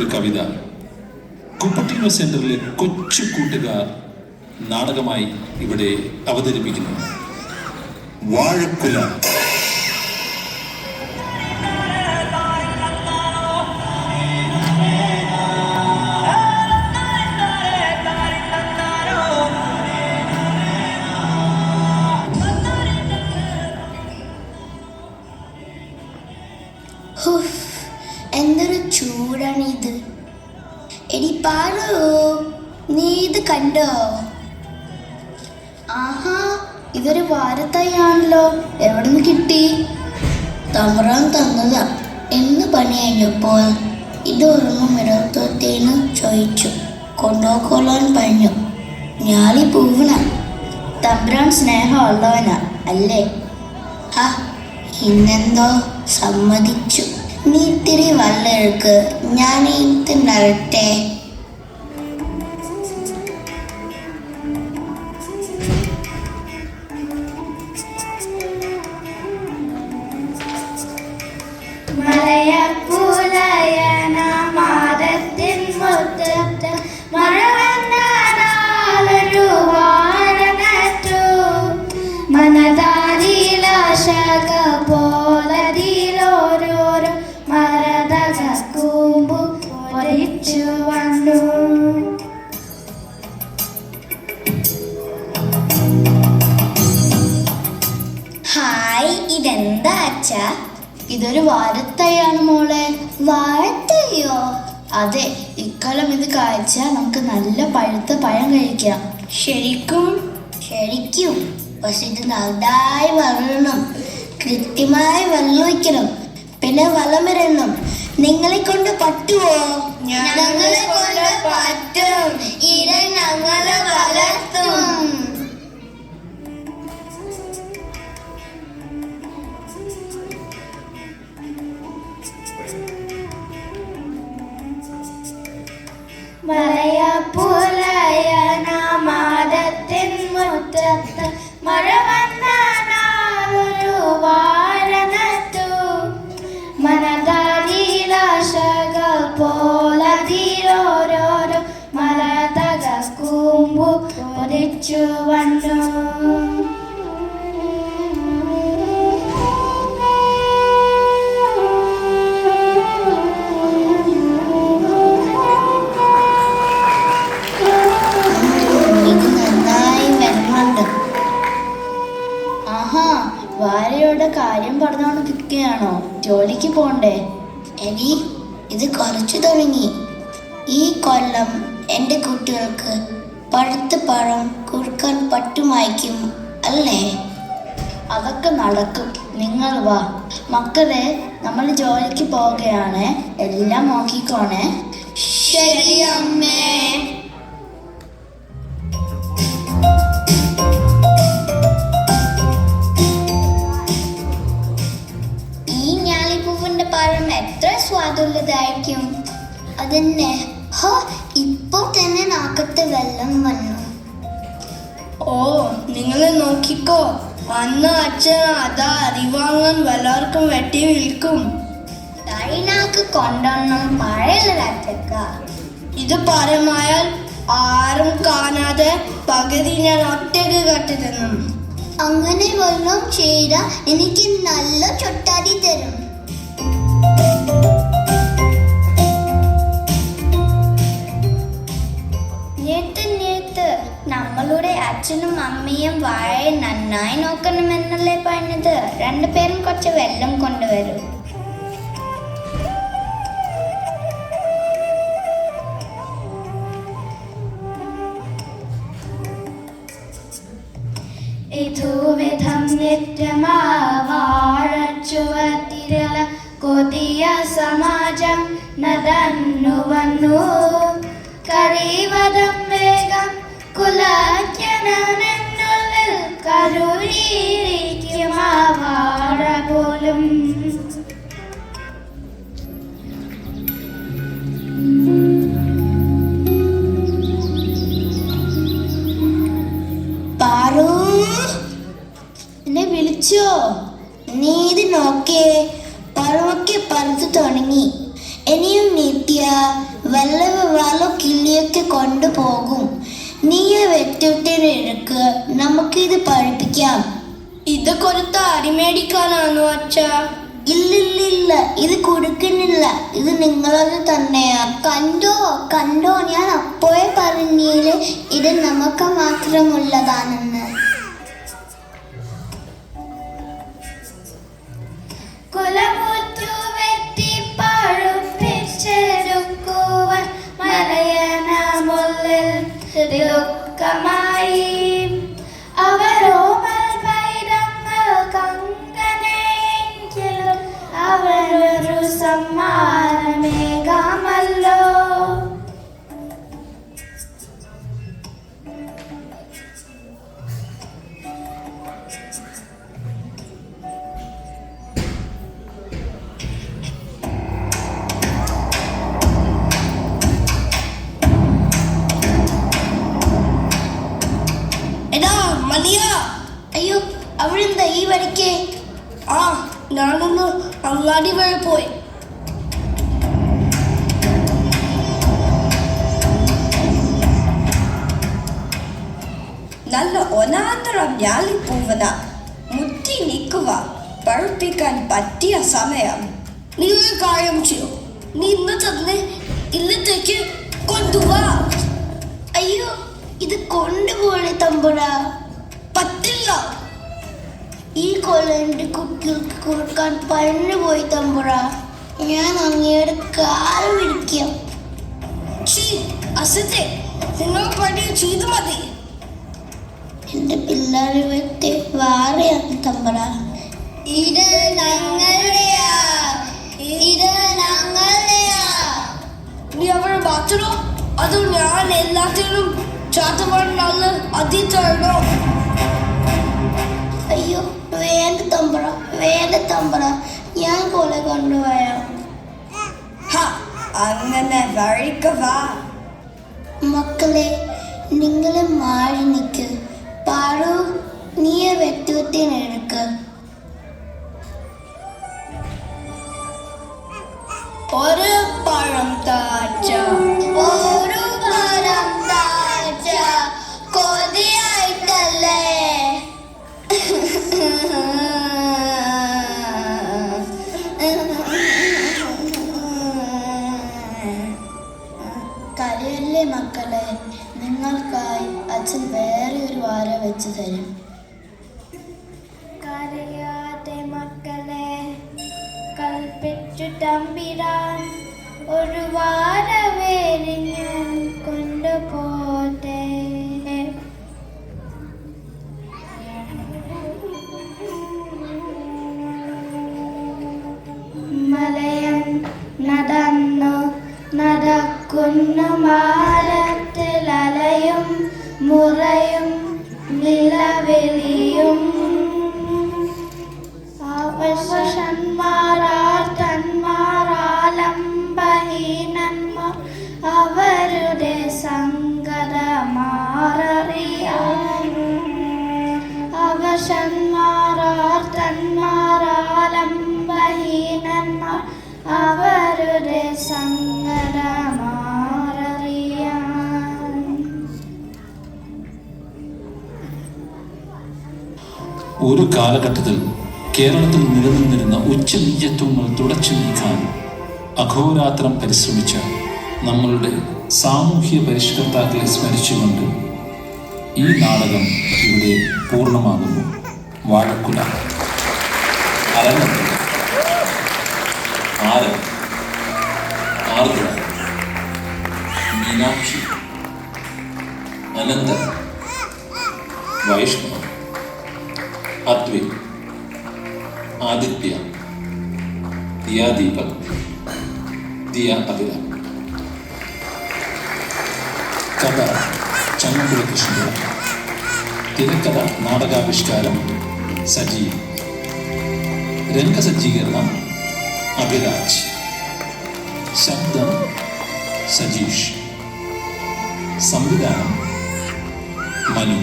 ഒരു കവിത കുപ്പട്ടിനോ സെന്ററിലെ കൊച്ചു കൂട്ടുകാർ നാടകമായി ഇവിടെ അവതരിപ്പിക്കുന്നു. വാഴക്കുല. എന്തൊരു ചൂടാണിത്. എടി പാറു, നീ ഇത് കണ്ടോ? ആഹാ, ഇതൊരു വാരത്തൈയാണല്ലോ. എവിടെ നിന്ന് കിട്ടി? തമ്പ്രാൻ തന്നതാ. എന്ന് പണി കഴിഞ്ഞപ്പോൾ ഇത് ഒരെണ്ണം ചോദിച്ചു. കൊണ്ടുപോയിക്കൊള്ളാൻ പറഞ്ഞു. ഞാളി പൂവണ. തമ്പ്രാൻ സ്നേഹമുള്ളവനാ അല്ലേ? ആ, ഇന്നെന്തോ സമ്മതിച്ചു. നീ ഇത്തിരി വല്ലെടുക്ക്, ഞാൻ ഇത് നരട്ടെ. ഹായ്, ഇതെന്താ അച്ഛാ? ഇതൊരു വാഴത്തൈയാണ് മോളെ. വാഴത്തൈയോ? അതെ, ഇക്കൊല്ലം ഇത് കായ്ച്ചാൽ നമുക്ക് നല്ല പഴുത്ത പഴം കഴിക്കാം. ശരിക്കും? ശരിക്കും. പക്ഷെ ഇത് നന്നായി വളരണം, കൃത്യമായി വെള്ളം വയ്ക്കണം, പിന്നെ വളമിടണം. നിങ്ങളെ കൊണ്ട് പറ്റുമോ? ഞങ്ങളെ കൊണ്ട് പറ്റും. ഇര ഞങ്ങളെ വളർത്തും. മലയപ്പുലയനമാടത്തിൻ മുറ്റത്ത് മഴ വന്നാലൊരു വാഴ നട്ടു. മനതാരിലാശകൾ പോലതിലോരോരോ മലതക കൂമ്പു പൊതിച്ചു വന്നു. ഭാര്യയുടെ കാര്യം പറഞ്ഞോണ്ട് നിൽക്കുകയാണോ? ജോലിക്ക് പോണ്ടേ? എടി, ഇത് കുറച്ചു തുടങ്ങി. ഈ കൊല്ലം എൻ്റെ കുട്ടികൾക്ക് പഴുത്ത പഴം കൊടുക്കാൻ പറ്റുമായിരിക്കും അല്ലേ? അതൊക്കെ നടക്കും. നിങ്ങൾ വാ മക്കളെ, നമ്മൾ ജോലിക്ക് പോവുകയാണ്. എല്ലാം നോക്കിക്കോണേ. ശരി അമ്മേ. എത്ര സ്വാദുള്ളതായിരിക്കും. അതന്നെ. ഹോ, ഇപ്പോൾ തന്നെ നാക്കത്ത് വെള്ളം വന്നു. ഓ, നിങ്ങൾ നോക്കിക്കോ. അന്ന് അച്ഛൻ അതാ അരിവാങ്ങാൻ എല്ലാവർക്കും വെട്ടി വിൽക്കും. തൈനാക്ക് കൊണ്ടൊന്നും പഴയല്ല. ഇത് പരമായാൽ ആരും കാണാതെ പകുതി ഞാൻ ഒറ്റക്ക് കട്ടിരുന്നു. അങ്ങനെ വെള്ളം ചെയ്ത എനിക്ക് നല്ല ചൊട്ടാരി തരും. നമ്മളുടെ അച്ഛനും അമ്മയും വാഴയെ നന്നായി നോക്കണമെന്നല്ലേ പറഞ്ഞത്? രണ്ടുപേരും കുറച്ച് വെള്ളം കൊണ്ടുവരൂ. ഇതുവിധം നിത്യമാവാഴച്ചുവത്തിരല കൊതിയ സമാജം നടന്നു വന്നു. കഴിവതും വേഗം കുലജ്ഞനെന്നുള്ളിൽ കരുതിയിരിക്കും ആ വാഴ പോലും. പാറു, എന്നെ വിളിച്ചോ? നീ ഇത് നോക്കേ, പഴമൊക്കെ പറിച്ചു തുടങ്ങി. ഇനിയും നീട്ടിയ വല്ല വാലോ കിള്ളിയൊക്കെ കൊണ്ടുപോകും. നീയെ വെട്ടിട്ടിനെടുക്കുക, നമുക്കിത് പഠിപ്പിക്കാം. ഇത് കൊടുത്ത അടിമേടിക്കാനാണോ അച്ഛാ? ഇല്ലില്ലില്ല, ഇത് കൊടുക്കുന്നില്ല, ഇത് നിങ്ങളത് തന്നെയാ. കണ്ടോ കണ്ടോ, ഞാൻ അപ്പോഴേ പറഞ്ഞില്ലേ ഇത് നമുക്ക് മാത്രമുള്ളതാണെന്ന്. കുലമുറ്റു വെട്ടി പഴുപ്പിച്ചെടുക്കുവാൻ മലയന മുള്ളിൽ ദുഃഖമായി. അവരോമൽ പൈതങ്ങൾ കങ്കനെയെങ്കിലും അവരൊരു സമ്മാനമേകാമല്ലോ. അയ്യോ, അവളെന്താ ഈ വഴിക്ക്? ഞാനൊന്ന് അങ്ങാടി വഴി പോയി. നല്ല ഒനാന്തരം ഞാലിപ്പൂവന മുറ്റി നിൽക്കുക. പഴുപ്പിക്കാൻ പറ്റിയ സമയം. നീ ഒരു കാര്യം ചെയ്യൂ, നീ ഇന്ന് തന്നെ ഇന്നത്തേക്ക് കൊണ്ടുവാ. അയ്യോ, ഇത് കൊണ്ടുപോലെ തമ്പുര. പറ്റില്ല. ഈ കൊല്ലം എൻ്റെ കുട്ടികൾക്ക് കൊടുക്കാൻ പറഞ്ഞുപോയി തമ്പുര. ഞാൻ അങ്ങയുടെ കാല് പിടിക്കാം. അസത്തെ, നിങ്ങൾ പണി ചെയ്തു മതി. എൻ്റെ പിള്ളേരെ വെട്ടി വാറയാണ് തമ്പുര. ഇത് ഞങ്ങളുടെയാ, ഇത് ഞങ്ങളുടെയാ. നീ അവരെ മാറ്റണോ അതോ ഞാൻ എല്ലാത്തിനും ചാത്തമാണ് നല്ല അതിഥിയാണോ? അയ്യോ, വേണ്ട തമ്പുര, വേണ്ട തമ്പുര, ഞാൻ കൊല കൊണ്ടുപോയാം. അങ്ങനെ വഴിക്ക് വാ. മക്കളെ, നിങ്ങൾ മാറി നിൽക്ക്. പാറു, നീയെ വെട്ടുത്തിനെടുക്ക. ഒരു പഴം താച്ച, ഒരു പഴം താച്ച, കൊതിയായിട്ടല്ലേ? കരയല്ലേ മക്കളെ, നിങ്ങൾക്കായി അച്ഛൻ വേറെ ഒരു വാര വെച്ച് തരും. കരയാതെ മക്കളെ, കൽപ്പിച്ചു തമ്പിരാൻ ഒരു വാര വേരിഞ്ഞു കൊണ്ടുപോട്ടെ. മലയൻ നടന്നു നടക്കുന്നു മാരത്തിലലയും മുറയും നിലവിളിയും. അവശന്മാരാലംബഹീനന്മാർ അവരുടെ സങ്കടമാറിയാൻ. അവശന്മാരാലംബഹീനന്മാർ അവരുടെ സങ്കടമാറിയാൻ. ഒരു കാലഘട്ടത്തിൽ കേരളത്തിൽ നിലനിന്നിരുന്ന ഉച്ചനീചത്വങ്ങൾ തുടച്ചു നീക്കാൻ അഹോരാത്രം പരിശ്രമിച്ച നമ്മളുടെ സാമൂഹ്യ പരിഷ്കർത്താക്കളെ സ്മരിച്ചുകൊണ്ട് ഈ നാടകം ഇവിടെ പൂർണ്ണമാകുന്നു. വാഴക്കുല, അരങ്ങത്ത്, ആര്, ആർദ്ര, മീനാക്ഷി, അനന്ത, വൈഷ്ണവ്, അദ്വൈ, ആദിത്യ, ദിയ ദീപക്, ദിയ അഭിരാം. കഥ ചങ്ങമ്പുഴ കൃഷ്ണപിള്ള. തിരക്കഥ നാടകാവിഷ്കാരം സജീവ്. രംഗസജ്ജീകരണം അഭിരാജ്. ശബ്ദം സജീഷ്. സംവിധാനം മനു.